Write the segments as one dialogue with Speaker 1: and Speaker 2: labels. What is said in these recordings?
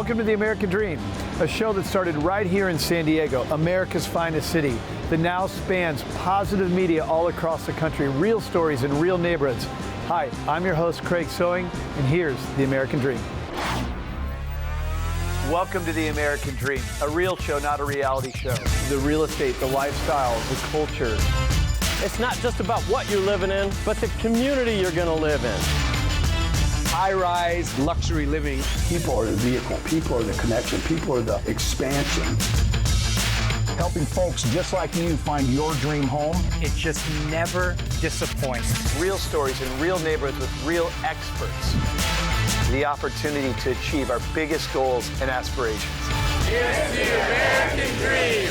Speaker 1: Welcome to The American Dream, a show that started right here in San Diego, America's finest city, that now spans positive media all across the country, real stories in real neighborhoods. Hi, I'm your host, Craig Sewing, and here's The American Dream. Welcome to The American Dream, a real show, not a reality show. The real estate, the lifestyle, the culture.
Speaker 2: It's not just about what you're living in, but the community you're going to live in.
Speaker 3: High-rise luxury living.
Speaker 4: People are the vehicle, people are the connection, people are the expansion.
Speaker 5: Helping folks just like you find your dream home.
Speaker 6: It just never disappoints.
Speaker 1: Real stories in real neighborhoods with real experts. The opportunity to achieve our biggest goals and aspirations.
Speaker 7: It's the American Dream.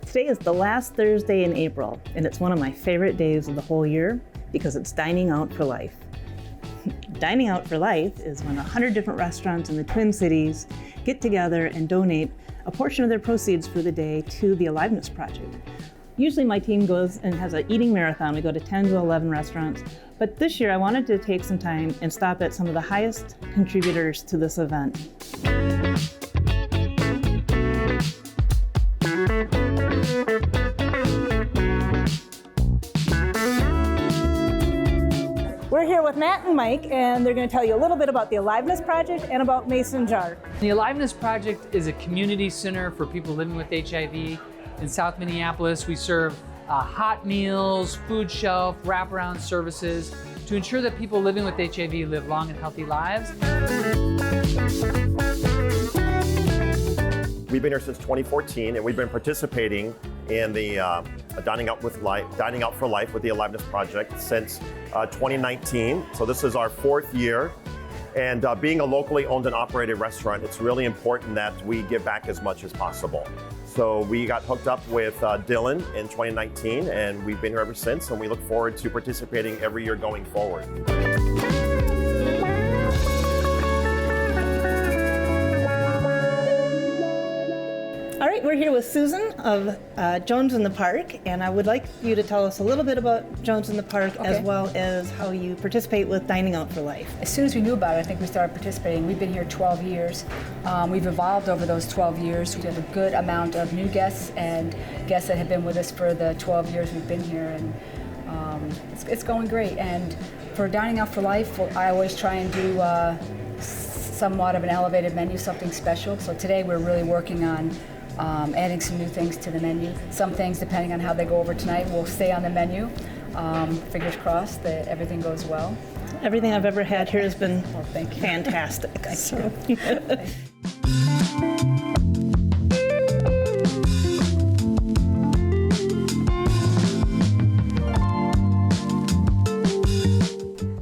Speaker 8: Today is the last Thursday in April, and it's one of my favorite days of the whole year because it's Dining Out for Life. Dining Out for Life is when 100 different restaurants in the Twin Cities get together and donate a portion of their proceeds for the day to the Aliveness Project. Usually my team goes and has an eating marathon. We go to 10 to 11 restaurants, but this year I wanted to take some time and stop at some of the highest contributors to this event. We're here with Matt and Mike, and they're going to tell you a little bit about the Aliveness Project and about Mason Jar.
Speaker 9: The Aliveness Project is a community center for people living with HIV. In South Minneapolis, we serve hot meals, food shelf, wraparound services to ensure that people living with HIV live long and healthy lives.
Speaker 2: We've been here since 2014, and we've been participating in the Dining Out for Life with the Aliveness Project since 2019. So this is our fourth year. And being a locally owned and operated restaurant, it's really important that we give back as much as possible. So we got hooked up with Dylan in 2019, and we've been here ever since, and we look forward to participating every year going forward.
Speaker 8: All right, we're here with Susan of Jones in the Park, and I would like you to tell us a little bit about Jones in the Park, as well as how you participate with Dining Out for Life.
Speaker 10: As soon as we knew about it, I think we started participating. We've been here 12 years. We've evolved over those 12 years. We have a good amount of new guests and guests that have been with us for the 12 years we've been here, and it's going great. And for Dining Out for Life, I always try and do somewhat of an elevated menu, something special. So today we're really working on adding some new things to the menu. Some things, depending on how they go over tonight, will stay on the menu. Fingers crossed that everything goes well.
Speaker 8: Everything I've ever had here has been fantastic.
Speaker 10: Thank you.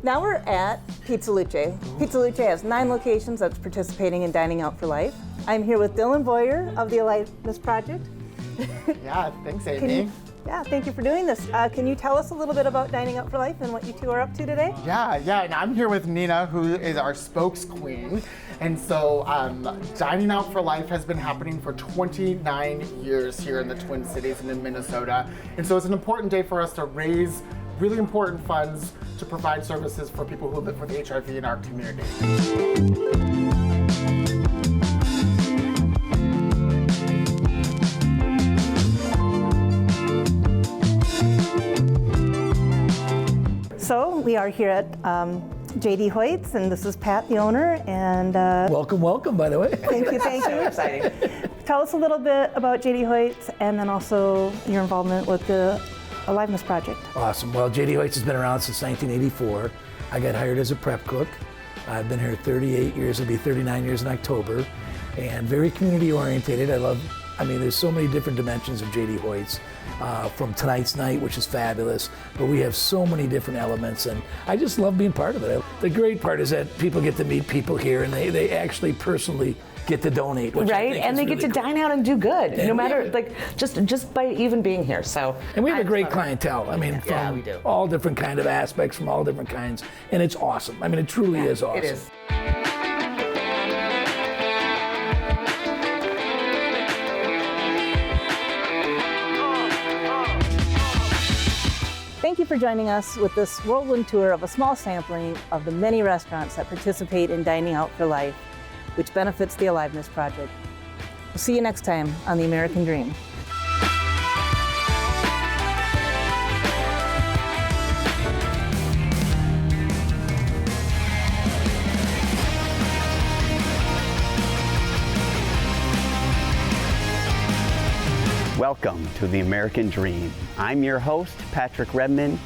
Speaker 8: Now we're at Pizza Luce. Pizza Luce has 9 locations that's participating in Dining Out for Life. I'm here with Dylan Boyer of the Aliveness Project.
Speaker 11: Yeah, thanks, Amy.
Speaker 8: Thank you for doing this. Can you tell us a little bit about Dining Out for Life and what you two are up to today?
Speaker 11: Yeah, and I'm here with Nina, who is our spokesqueen. And so Dining Out for Life has been happening for 29 years here in the Twin Cities and in Minnesota. And so it's an important day for us to raise really important funds to provide services for people who live with HIV in our community.
Speaker 8: So we are here at JD Hoyt's, and this is Pat, the owner, and
Speaker 12: welcome, by the way.
Speaker 8: Thank you.
Speaker 12: So exciting.
Speaker 8: Tell us a little bit about JD Hoyt's, and then also your involvement with the Aliveness Project.
Speaker 12: Awesome. Well, JD Hoyt's has been around since 1984. I got hired as a prep cook. I've been here 38 years. It'll be 39 years in October, and very community oriented. I love I mean, there's so many different dimensions of J.D. Hoyt's, from tonight's night, which is fabulous, but we have so many different elements, and I just love being part of it. The great part is that people get to meet people here, and they actually personally get to donate, which
Speaker 3: right, and they get to dine out and do good, and no matter just by even being here. So,
Speaker 12: and we have a great clientele. I mean, from all different kind of aspects, from all different kinds, and it's awesome. I mean, it truly is awesome. It is.
Speaker 8: Thank you for joining us with this whirlwind tour of a small sampling of the many restaurants that participate in Dining Out for Life, which benefits the Aliveness Project. We'll see you next time on The American Dream.
Speaker 13: Welcome to The American Dream. I'm your host, Patrick Rebman,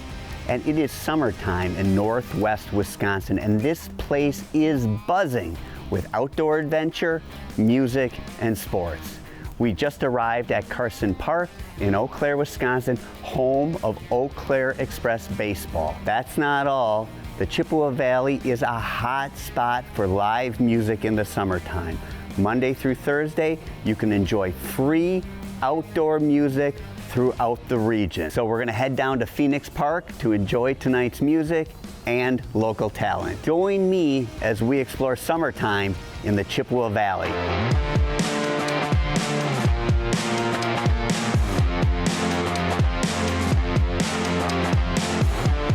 Speaker 13: and it is summertime in northwest Wisconsin, and this place is buzzing with outdoor adventure, music, and sports. We just arrived at Carson Park in Eau Claire, Wisconsin, home of Eau Claire Express Baseball. That's not all. The Chippewa Valley is a hot spot for live music in the summertime. Monday through Thursday, you can enjoy free outdoor music throughout the region. So we're gonna head down to Phoenix Park to enjoy tonight's music and local talent. Join me as we explore summertime in the Chippewa Valley.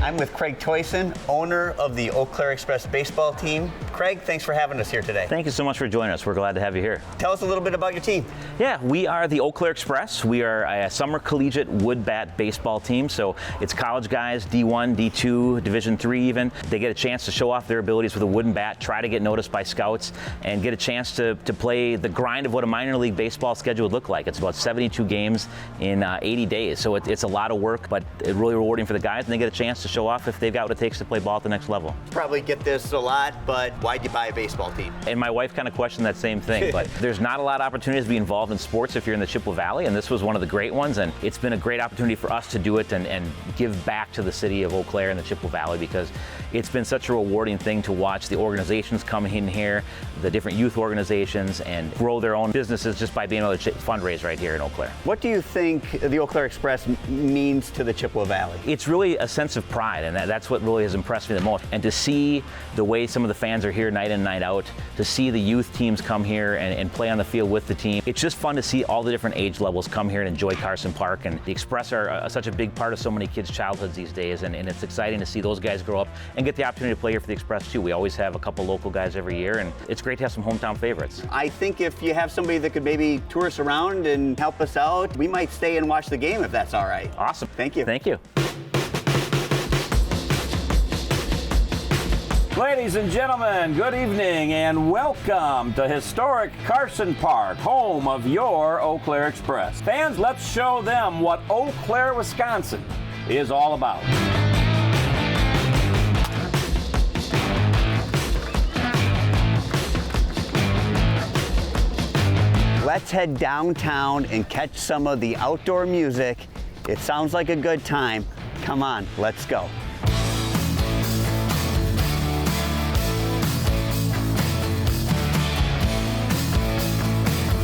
Speaker 13: I'm with Craig Toyson, owner of the Eau Claire Express Baseball team. Craig, thanks for having us here today.
Speaker 14: Thank you so much for joining us. We're glad to have you here.
Speaker 13: Tell us a little bit about your team.
Speaker 14: Yeah, we are the Eau Claire Express. We are a summer collegiate wood bat baseball team. So it's college guys, D1, D2, Division III even. They get a chance to show off their abilities with a wooden bat, try to get noticed by scouts, and get a chance to play the grind of what a minor league baseball schedule would look like. It's about 72 games in 80 days. So it's a lot of work, but it's really rewarding for the guys, and they get a chance to show off if they've got what it takes to play ball at the next level.
Speaker 13: Probably get this a lot, but why'd you buy a baseball team?
Speaker 14: And my wife kind of questioned that same thing, but there's not a lot of opportunities to be involved in sports if you're in the Chippewa Valley, and this was one of the great ones, and it's been a great opportunity for us to do it and give back to the city of Eau Claire and the Chippewa Valley, because it's been such a rewarding thing to watch the organizations come in here, the different youth organizations, and grow their own businesses just by being able to fundraise right here in Eau Claire.
Speaker 13: What do you think the Eau Claire Express means to the Chippewa Valley?
Speaker 14: It's really a sense of pride, and that's what really has impressed me the most. And to see the way some of the fans are here night in, night out, to see the youth teams come here and play on the field with the team. It's just fun to see all the different age levels come here and enjoy Carson Park. And the Express are such a big part of so many kids' childhoods these days, and it's exciting to see those guys grow up and get the opportunity to play here for the Express too. We always have a couple local guys every year, and it's great to have some hometown favorites.
Speaker 13: I think if you have somebody that could maybe tour us around and help us out, we might stay and watch the game if that's all right.
Speaker 14: Awesome.
Speaker 13: Thank you.
Speaker 14: Thank you.
Speaker 15: Ladies and gentlemen, good evening and welcome to historic Carson Park, home of your Eau Claire Express. Fans, let's show them what Eau Claire, Wisconsin is all about.
Speaker 13: Let's head downtown and catch some of the outdoor music. It sounds like a good time. Come on, let's go.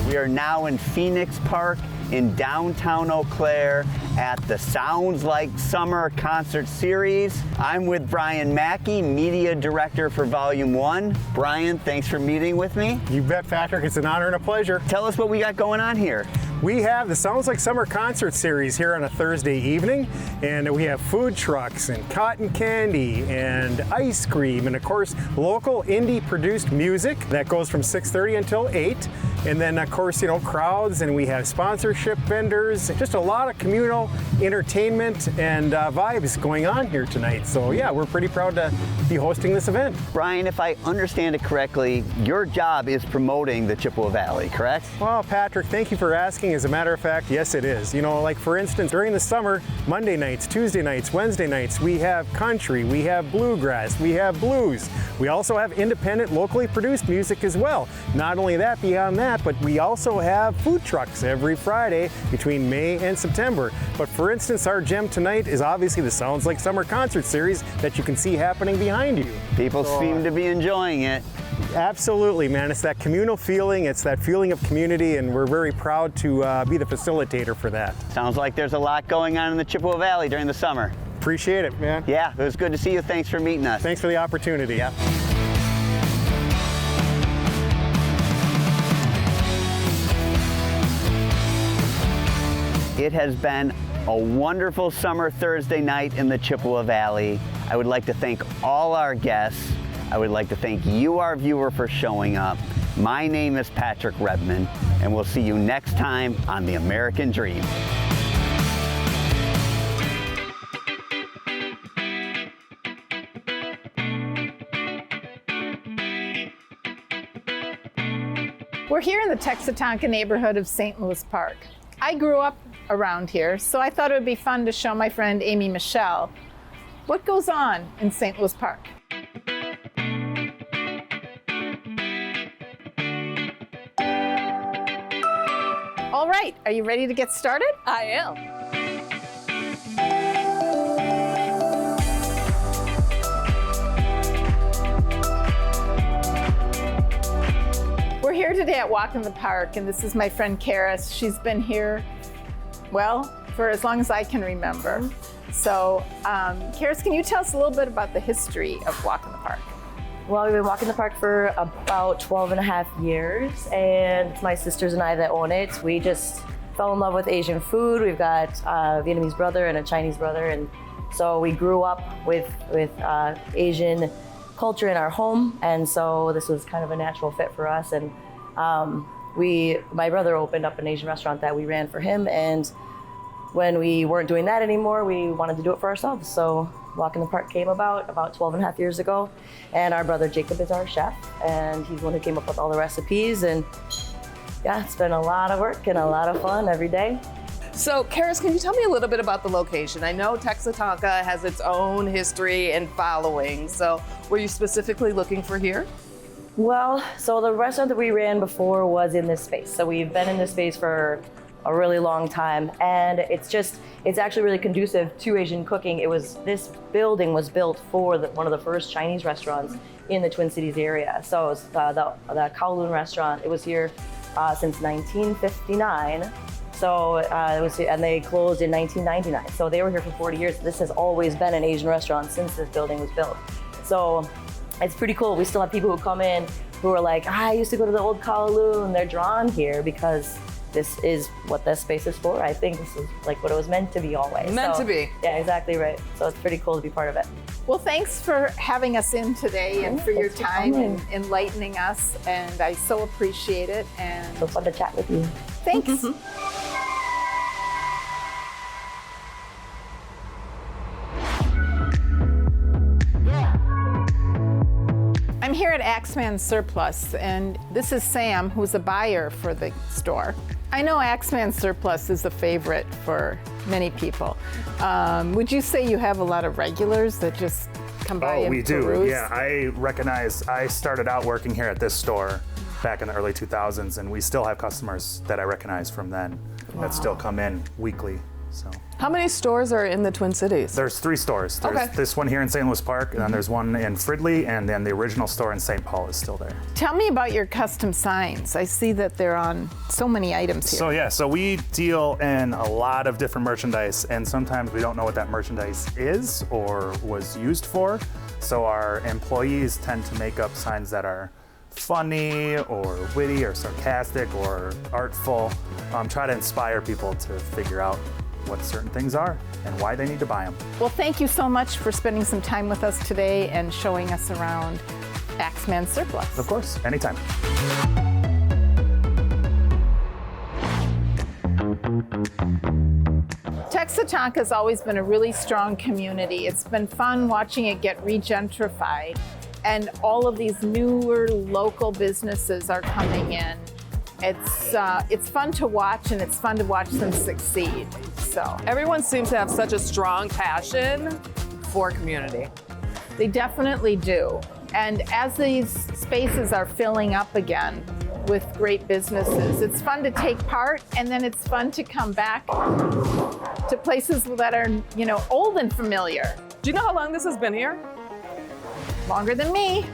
Speaker 13: We are now in Phoenix Park in downtown Eau Claire at the Sounds Like Summer concert series. I'm with Brian Mackey, Media Director for Volume 1. Brian, thanks for meeting with me.
Speaker 16: You bet, Patrick. It's an honor and a pleasure.
Speaker 13: Tell us what we got going on here.
Speaker 16: We have the Sounds Like Summer concert series here on a Thursday evening, and we have food trucks and cotton candy and ice cream, and of course local indie produced music that goes from 6:30 until 8. And then of course, crowds, and we have sponsorship vendors, just a lot of communal entertainment and vibes going on here tonight. So yeah, we're pretty proud to be hosting this event.
Speaker 13: Brian, if I understand it correctly, your job is promoting the Chippewa Valley, correct?
Speaker 16: Well, Patrick, thank you for asking exciting? As a matter of fact, yes it is. You know, like for instance, during the summer, Monday nights, Tuesday nights, Wednesday nights, we have country, we have bluegrass, we have blues. We also have independent, locally produced music as well. Not only that, beyond that, but we also have food trucks every Friday between May and September. But for instance, our gem tonight is obviously the Sounds Like Summer concert series that you can see happening behind you.
Speaker 13: People seem to be enjoying it.
Speaker 16: Absolutely, man. It's that communal feeling, it's that feeling of community, and we're very proud to be the facilitator for that.
Speaker 13: Sounds like there's a lot going on in the Chippewa Valley during the summer.
Speaker 16: Appreciate it, man.
Speaker 13: Yeah, it was good to see you. Thanks for meeting us.
Speaker 16: Thanks for the opportunity.
Speaker 13: Yep. It has been a wonderful summer Thursday night in the Chippewa Valley. I would like to thank all our guests. I would like to thank you, our viewer, for showing up. My name is Patrick Rebman, and we'll see you next time on The American Dream.
Speaker 17: We're here in the Texatonka neighborhood of St. Louis Park. I grew up around here, so I thought it would be fun to show my friend Amy Michelle what goes on in St. Louis Park. All right, are you ready to get started?
Speaker 18: I am.
Speaker 17: We're here today at Walk in the Park, and this is my friend Karis. She's been here, well, for as long as I can remember. So, Karis, can you tell us a little bit about the history of Walk in the Park?
Speaker 3: Well, we've been walking the park for about 12 and a half years, and it's my sisters and I that own it. We just fell in love with Asian food. We've got a Vietnamese brother and a Chinese brother, and so we grew up with Asian culture in our home, and so this was kind of a natural fit for us. And my brother opened up an Asian restaurant that we ran for him, and when we weren't doing that anymore, we wanted to do it for ourselves. So Walk in the Park came about 12 and a half years ago, and our brother Jacob is our chef, and he's the one who came up with all the recipes. And yeah, it's been a lot of work and a lot of fun every day.
Speaker 18: So, Karis, can you tell me a little bit about the location? I know Texatonka has its own history and following, so were you specifically looking for here?
Speaker 3: Well, so the restaurant that we ran before was in this space. So we've been in this space for a really long time, and it's actually really conducive to Asian cooking. This building was built for one of the first Chinese restaurants in the Twin Cities area. So it was the Kowloon restaurant. It was here since 1959. So and they closed in 1999. So they were here for 40 years. This has always been an Asian restaurant since this building was built. So it's pretty cool. We still have people who come in who are like, I used to go to the old Kowloon. They're drawn here because this is what this space is for. I think this is like what it was meant to be always.
Speaker 18: Meant to be.
Speaker 3: Yeah, exactly right. So it's pretty cool to be part of it.
Speaker 17: Well, thanks for having us in today and for your time and enlightening us, and I so appreciate it. And
Speaker 3: so fun to chat with you.
Speaker 17: Thanks. I'm here at Axeman Surplus, and this is Sam, who's a buyer for the store. I know Axeman Surplus is a favorite for many people. Would you say you have a lot of regulars that just come by and
Speaker 19: we do.
Speaker 17: peruse?
Speaker 19: Yeah, I started out working here at this store back in the early 2000s, and we still have customers that I recognize from then that still come in weekly. So.
Speaker 18: How many stores are in the Twin Cities?
Speaker 19: There's 3 stores. There's this one here in St. Louis Park, and then there's one in Fridley, and then the original store in St. Paul is still there.
Speaker 17: Tell me about your custom signs. I see that they're on so many items here.
Speaker 19: So we deal in a lot of different merchandise, and sometimes we don't know what that merchandise is or was used for. So our employees tend to make up signs that are funny or witty or sarcastic or artful. Try to inspire people to figure out what certain things are and why they need to buy them.
Speaker 17: Well, thank you so much for spending some time with us today and showing us around Axeman Surplus.
Speaker 19: Of course, anytime.
Speaker 17: Texatonka has always been a really strong community. It's been fun watching it get regentrified, and all of these newer local businesses are coming in. It's fun to watch, and it's fun to watch them succeed. So
Speaker 18: everyone seems to have such a strong passion for community.
Speaker 17: They definitely do. And as these spaces are filling up again with great businesses, it's fun to take part, and then it's fun to come back to places that are, old and familiar.
Speaker 18: Do you know how long this has been here?
Speaker 17: Longer than me.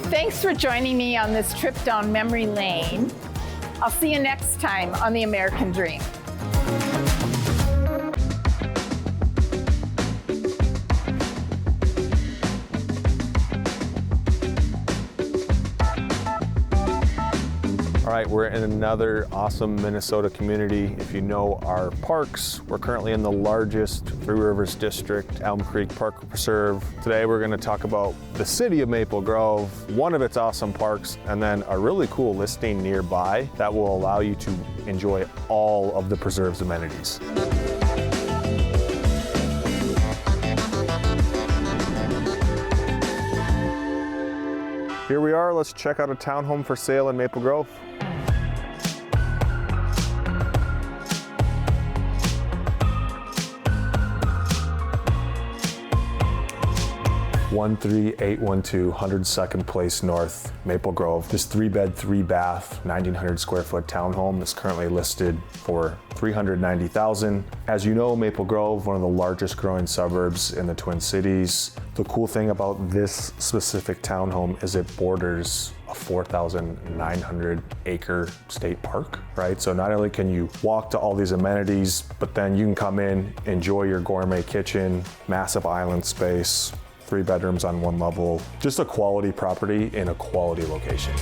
Speaker 17: Thanks for joining me on this trip down memory lane. I'll see you next time on The American Dream.
Speaker 20: All right, we're in another awesome Minnesota community. If you know our parks, we're currently in the largest Three Rivers District, Elm Creek Park Preserve. Today we're gonna talk about the city of Maple Grove, one of its awesome parks, and then a really cool listing nearby that will allow you to enjoy all of the preserve's amenities. Here we are, let's check out a townhome for sale in Maple Grove. (13812) 102nd Place North, Maple Grove. This 3-bed, 3-bath, 1,900 square foot townhome is currently listed for $390,000. As you know, Maple Grove, one of the largest growing suburbs in the Twin Cities. The cool thing about this specific townhome is it borders a 4,900 acre state park, right? So not only can you walk to all these amenities, but then you can come in, enjoy your gourmet kitchen, massive island space, 3 bedrooms on 1 level, just a quality property in a quality location.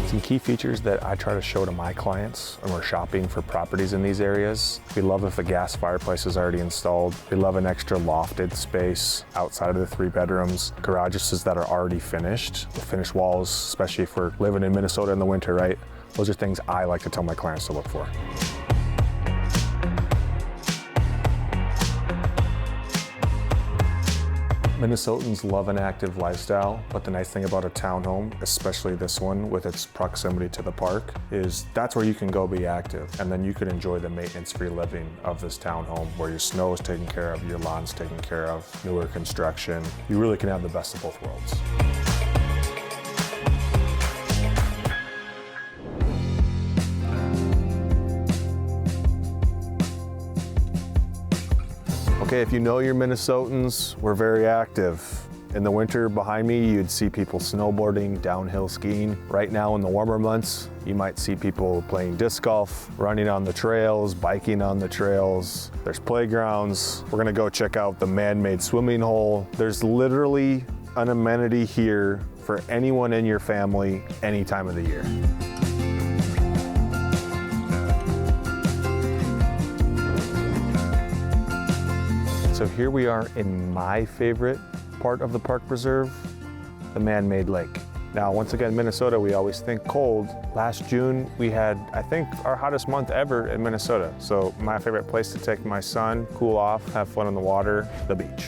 Speaker 20: Some key features that I try to show to my clients when we're shopping for properties in these areas. We love if the gas fireplace is already installed. We love an extra lofted space outside of the 3 bedrooms. Garages that are already finished. The finished walls, especially if we're living in Minnesota in the winter, right? Those are things I like to tell my clients to look for. Minnesotans love an active lifestyle, but the nice thing about a townhome, especially this one with its proximity to the park, is that's where you can go be active, and then you can enjoy the maintenance-free living of this townhome where your snow is taken care of, your lawn's taken care of, newer construction. You really can have the best of both worlds. Okay, if you know you're Minnesotans, we're very active. In the winter behind me, you'd see people snowboarding, downhill skiing. Right now in the warmer months, you might see people playing disc golf, running on the trails, biking on the trails. There's playgrounds. We're gonna go check out the man-made swimming hole. There's literally an amenity here for anyone in your family, any time of the year. So here we are in my favorite part of the park preserve, the man-made lake. Now, once again, Minnesota, we always think cold. Last June, we had, I think, our hottest month ever in Minnesota. So my favorite place to take my son, cool off, have fun in the water, the beach.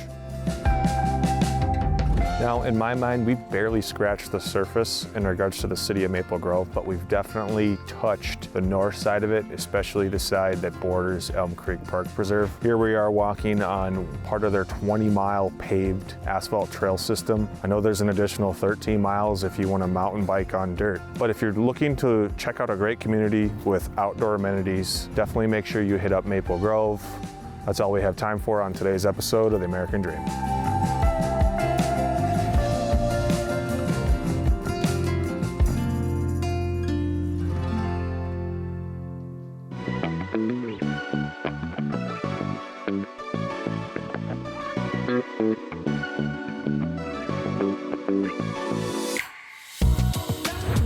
Speaker 20: Now, in my mind, we've barely scratched the surface in regards to the city of Maple Grove, but we've definitely touched the north side of it, especially the side that borders Elm Creek Park Preserve. Here we are walking on part of their 20-mile paved asphalt trail system. I know there's an additional 13 miles if you want to mountain bike on dirt. But if you're looking to check out a great community with outdoor amenities, definitely make sure you hit up Maple Grove. That's all we have time for on today's episode of The American Dream.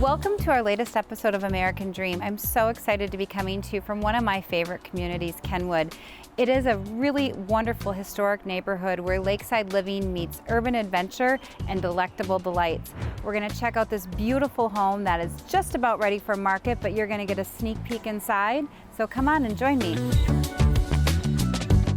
Speaker 21: Welcome to our latest episode of American Dream. I'm so excited to be coming to you from one of my favorite communities, Kenwood. It is a really wonderful historic neighborhood where lakeside living meets urban adventure and delectable delights. We're going to check out this beautiful home that is just about ready for market, but you're going to get a sneak peek inside. So come on and join me.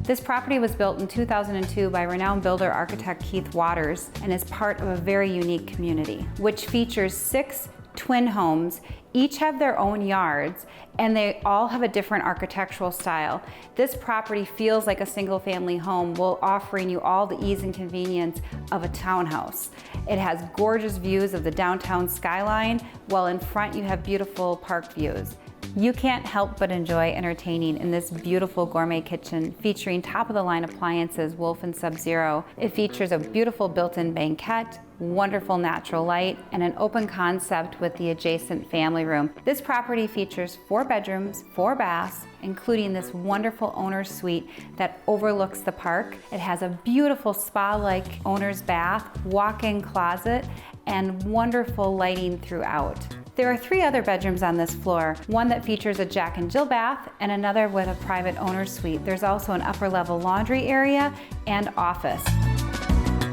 Speaker 21: This property was built in 2002 by renowned builder architect Keith Waters and is part of a very unique community, which features 6 twin homes. Each have their own yards, and they all have a different architectural style. This property feels like a single family home while offering you all the ease and convenience of a townhouse. It has gorgeous views of the downtown skyline, while in front you have beautiful park views. You can't help but enjoy entertaining in this beautiful gourmet kitchen featuring top-of-the-line appliances, Wolf and Sub-Zero. It features a beautiful built-in banquette, wonderful natural light, and an open concept with the adjacent family room. This property features 4 bedrooms, 4 baths, including this wonderful owner's suite that overlooks the park. It has a beautiful spa-like owner's bath, walk-in closet, and wonderful lighting throughout. There are 3 other bedrooms on this floor, one that features a Jack and Jill bath and another with a private owner's suite. There's also an upper level laundry area and office.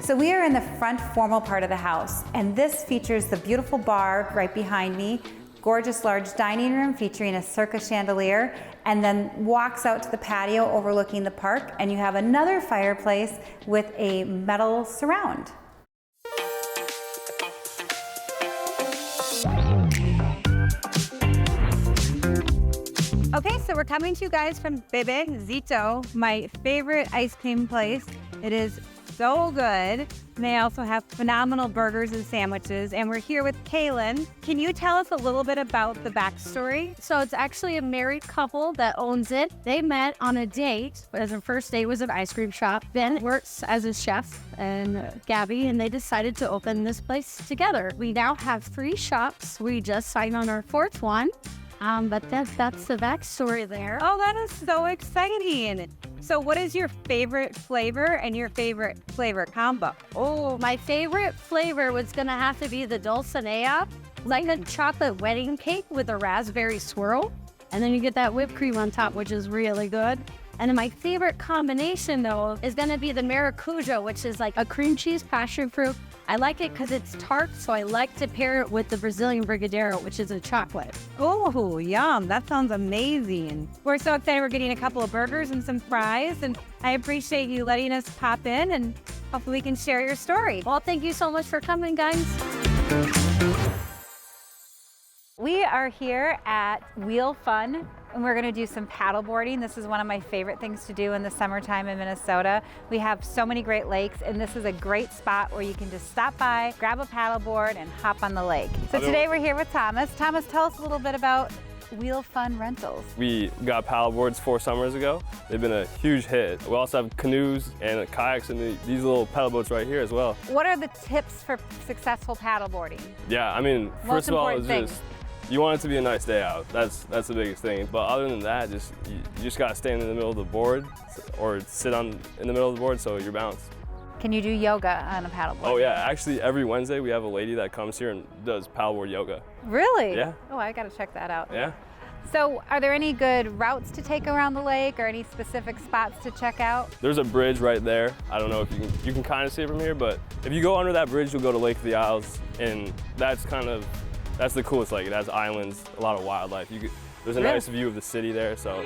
Speaker 21: So we are in the front formal part of the house, and this features the beautiful bar right behind me, gorgeous large dining room featuring a circa chandelier, and then walks out to the patio overlooking the park, and you have another fireplace with a metal surround. Okay, so we're coming to you guys from Bebe Zito, my favorite ice cream place. It is so good. And they also have phenomenal burgers and sandwiches. And we're here with Kaylin. Can you tell us a little bit about the backstory?
Speaker 4: So it's actually a married couple that owns it. They met on a date, as their first date was an ice cream shop. Ben works as a chef and Gabby, and they decided to open this place together. We now have 3 shops. We just signed on our 4th one. But that's the backstory there.
Speaker 21: Oh, that is so exciting. So what is your favorite flavor and your favorite flavor combo?
Speaker 4: Oh, my favorite flavor was gonna have to be the Dulcinea, like a chocolate wedding cake with a raspberry swirl. And then you get that whipped cream on top, which is really good. And then my favorite combination though is gonna be the maracuja, which is like a cream cheese passion fruit. I like it because it's tart, so I like to pair it with the Brazilian Brigadeiro, which is a chocolate.
Speaker 21: Oh, yum. That sounds amazing. We're so excited. We're getting a couple of burgers and some fries, and I appreciate you letting us pop in, and hopefully we can share your story.
Speaker 4: Well, thank you so much for coming, guys.
Speaker 21: We are here at Wheel Fun, and we're going to do some paddleboarding. This is one of my favorite things to do in the summertime in Minnesota. We have so many great lakes, and this is a great spot where you can just stop by, grab a paddleboard, and hop on the lake. So today we're here with Thomas. Thomas, tell us a little bit about Wheel Fun Rentals.
Speaker 22: We got paddleboards 4 summers ago. They've been a huge hit. We also have canoes and kayaks and these little paddle boats right here as well.
Speaker 21: What are the tips for successful paddleboarding?
Speaker 22: Yeah, I mean, first of all, it's just you want it to be a nice day out. That's the biggest thing. But other than that, you just gotta stand in the middle of the board or sit in the middle of the board so you're balanced.
Speaker 21: Can you do yoga on a paddleboard?
Speaker 22: Oh yeah, actually every Wednesday we have a lady that comes here and does paddleboard yoga.
Speaker 21: Really?
Speaker 22: Yeah.
Speaker 21: Oh, I gotta check that out.
Speaker 22: Yeah.
Speaker 21: So are there any good routes to take around the lake or any specific spots to check out?
Speaker 22: There's a bridge right there. I don't know if you can kind of see it from here, but if you go under that bridge, you'll go to Lake of the Isles, and that's the coolest lake. It has islands, a lot of wildlife. There's a nice view of the city there, so.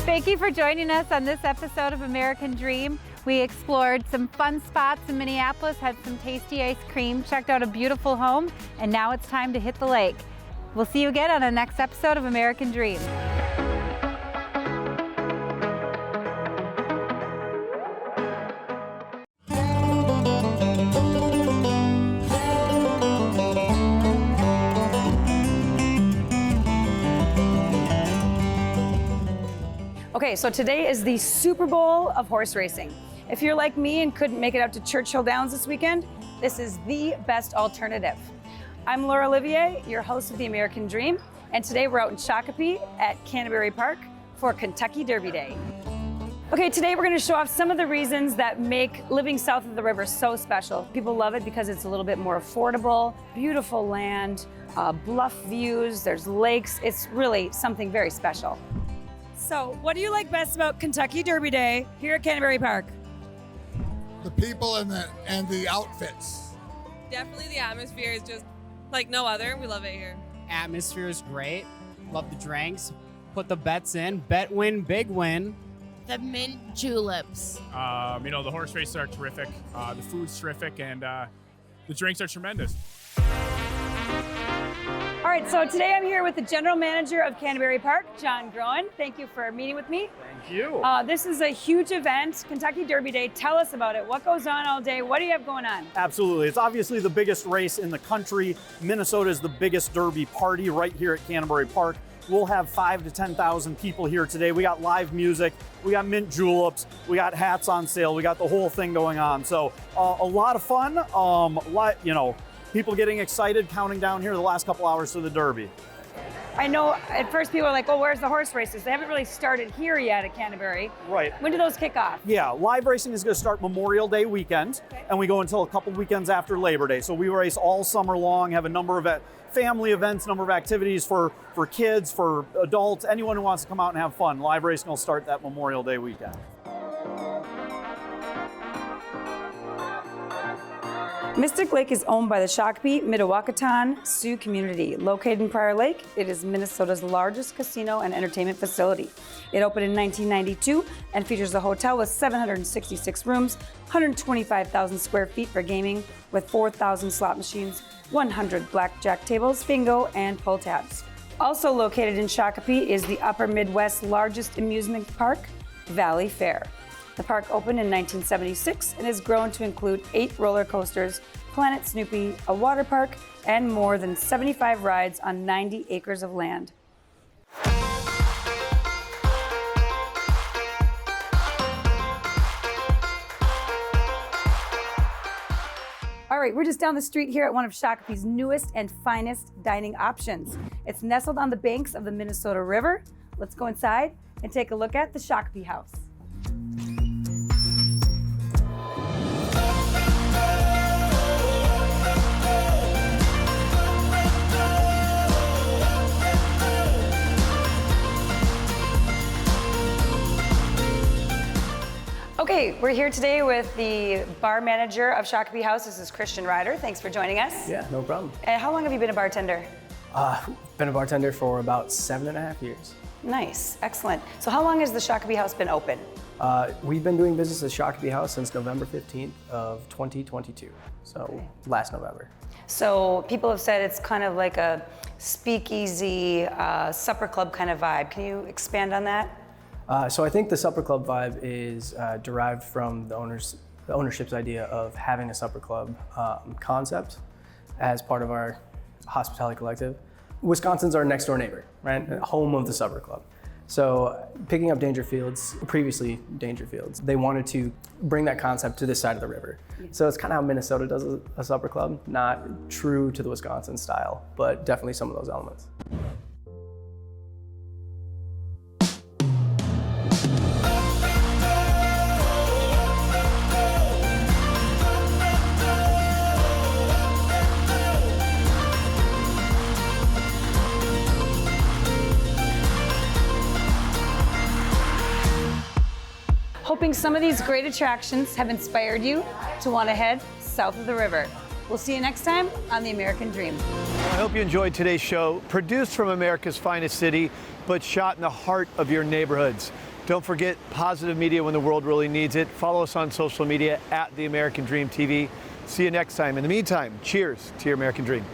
Speaker 21: Thank you for joining us on this episode of American Dream. We explored some fun spots in Minneapolis, had some tasty ice cream, checked out a beautiful home, and now it's time to hit the lake. We'll see you again on the next episode of American Dream.
Speaker 23: Okay, so today is the Super Bowl of horse racing. If you're like me and couldn't make it out to Churchill Downs this weekend, this is the best alternative. I'm Laura Olivier, your host of the American Dream, and today we're out in Shakopee at Canterbury Park for Kentucky Derby Day. Okay, today we're gonna show off some of the reasons that make living south of the river so special. People love it because it's a little bit more affordable, beautiful land, bluff views, there's lakes. It's really something very special. So, what do you like best about Kentucky Derby Day here at Canterbury Park?
Speaker 24: The people and the outfits.
Speaker 25: Definitely the atmosphere is just like no other. We love it here.
Speaker 26: Atmosphere is great.
Speaker 1: Love the drinks. Put the bets in. Bet win, big win.
Speaker 5: The mint juleps.
Speaker 6: The horse races are terrific. The food's terrific, and the drinks are tremendous.
Speaker 23: All right, so today I'm here with the general manager of Canterbury Park, John Groen. Thank you for meeting with me.
Speaker 6: Thank you.
Speaker 23: This is a huge event, Kentucky Derby Day. Tell us about it. What goes on all day? What do you have going on?
Speaker 7: Absolutely. It's obviously the biggest race in the country. Minnesota is the biggest Derby party right here at Canterbury Park. We'll have 5,000 to 10,000 people here today. We got live music, we got mint juleps, we got hats on sale, we got the whole thing going on. So a lot of fun. People getting excited, counting down here the last couple hours to the Derby.
Speaker 23: I know at first people are like, oh, where's the horse races? They haven't really started here yet at Canterbury.
Speaker 7: Right.
Speaker 23: When do those kick off?
Speaker 7: Yeah, live racing is going to start Memorial Day weekend, and we go until a couple weekends after Labor Day. So we race all summer long, have a number of family events, number of activities for kids, for adults, anyone who wants to come out and have fun. Live racing will start that Memorial Day weekend.
Speaker 23: Mystic Lake is owned by the Shakopee Mdewakanton Sioux community. Located in Prior Lake, it is Minnesota's largest casino and entertainment facility. It opened in 1992 and features a hotel with 766 rooms, 125,000 square feet for gaming, with 4,000 slot machines, 100 blackjack tables, bingo, and pull tabs. Also located in Shakopee is the Upper Midwest's largest amusement park, Valley Fair. The park opened in 1976 and has grown to include 8 roller coasters, Planet Snoopy, a water park, and more than 75 rides on 90 acres of land. All right, we're just down the street here at one of Shakopee's newest and finest dining options. It's nestled on the banks of the Minnesota River. Let's go inside and take a look at the Shakopee House. Okay, we're here today with the bar manager of Shakopee House. This is Christian Ryder. Thanks for joining us.
Speaker 25: Yeah, no problem.
Speaker 23: And how long have you been a bartender?
Speaker 25: Been a bartender for about 7.5 years.
Speaker 23: Nice, excellent. So how long has the Shakopee House been open?
Speaker 25: We've been doing business at Shakopee House since November 15th of 2022, so last November.
Speaker 23: So people have said it's kind of like a speakeasy, supper club kind of vibe. Can you expand on that?
Speaker 25: So I think the supper club vibe is derived from the ownership's idea of having a supper club concept as part of our hospitality collective. Wisconsin's our next door neighbor, right? Home of the supper club. So picking up previously Dangerfields, they wanted to bring that concept to this side of the river. So it's kind of how Minnesota does a supper club, not true to the Wisconsin style, but definitely some of those elements.
Speaker 23: Hoping some of these great attractions have inspired you to want to head south of the river. We'll see you next time on The American Dream.
Speaker 26: I hope you enjoyed today's show, produced from America's finest city, but shot in the heart of your neighborhoods. Don't forget positive media when the world really needs it. Follow us on social media at The American Dream TV. See you next time. In the meantime, cheers to your American Dream.